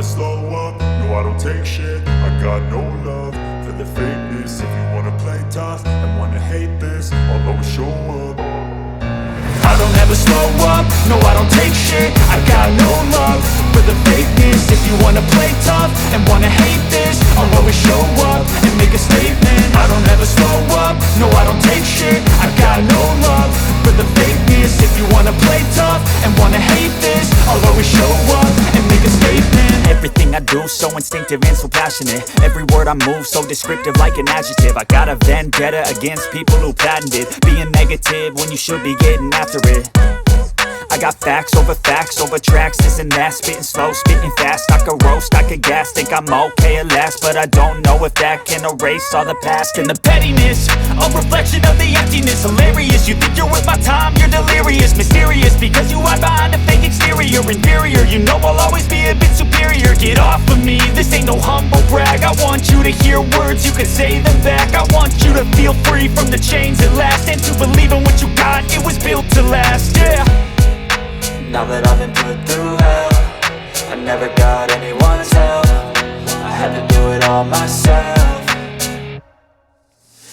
slow up, no I don't take shit. I got no love for the fakeness. If you wanna play tough and wanna hate this, I'll always show up. I don't ever slow up, no I don't take shit. I got no love for the fakeness. If you wanna play tough and wanna hate this, I'll always show up and make a statement. I don't ever slow up, no I don't take shit. I got no love for the fakeness. If you wanna play tough and wanna hate this, I'll always show up and make a statement. Everything I do so instinctive and so passionate. Every word I move so descriptive like an adjective. I got a vendetta against people who patented being negative when you should be getting after it. I got facts over tracks, this and that. Spitting slow, spitting fast. I could roast, I could gas. Think I'm okay at last, but I don't know if that can erase all the past. And the pettiness, a reflection of the emptiness. Hilarious, you think you're worth my time, you're delirious. Mysterious, because you hide behind a fake exterior. Inferior, you know I'll always be a bit superior. Get off of me, this ain't no humble brag. I want you to hear words, you can say them back. I want you to feel free from the chains at last, and to believe in what you got, it was built to last, yeah. Now that I've been put through hell, I never got anyone's help. I had to do it all myself.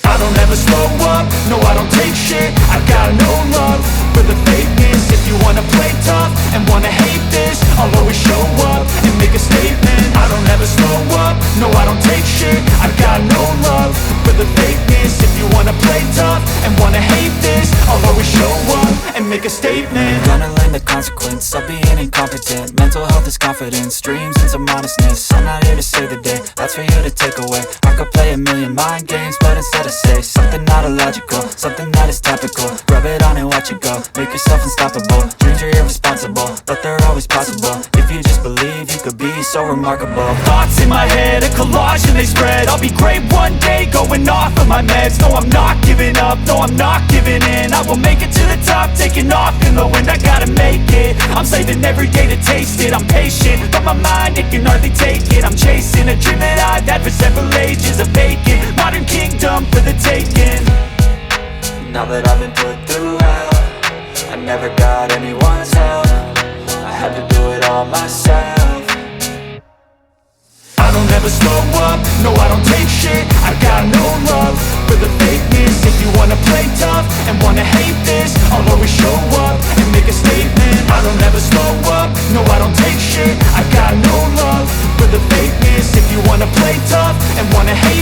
I don't ever slow up, no I don't take shit. I got no love for the fakeness. If you wanna play tough and wanna hate this, I'll always show up and make a statement. I don't ever slow up, no I don't take shit. I got no love for the fakeness. If you wanna play tough and wanna hate this, I'll always show up and make a statement. Gonna learn the consequence of being incompetent. Mental health is confidence, dreams and some honestness. I'm not here to save the day, that's for you to take away. I could play a million mind games, but instead I say something not illogical, something that is topical. Rub it on and watch it go, make yourself unstoppable. Dreams are irresponsible, but they're always possible. If you just believe, you could be so remarkable. Thoughts in my head, a collage and they spread. I'll be great one day, going off of my meds. No, I'm not giving up, no, I'm not giving in. I will make it to the top, taking off in the wind. I gotta make it, I'm saving every day to taste it. I'm patient, but my mind, it can hardly take it. I'm chasing a dream that I've had for several ages. A vacant, modern kingdom for the taking. Now that I've been put through hell, I never got anyone's help. I had to do it all myself. I don't ever slow up, no I don't take shit. I got no love for the fakeness. If you wanna play tough and wanna hate this, I'll always show up and make a statement. I don't ever slow up, no I don't take shit. I got no love for the fakeness. If you wanna play tough and wanna hate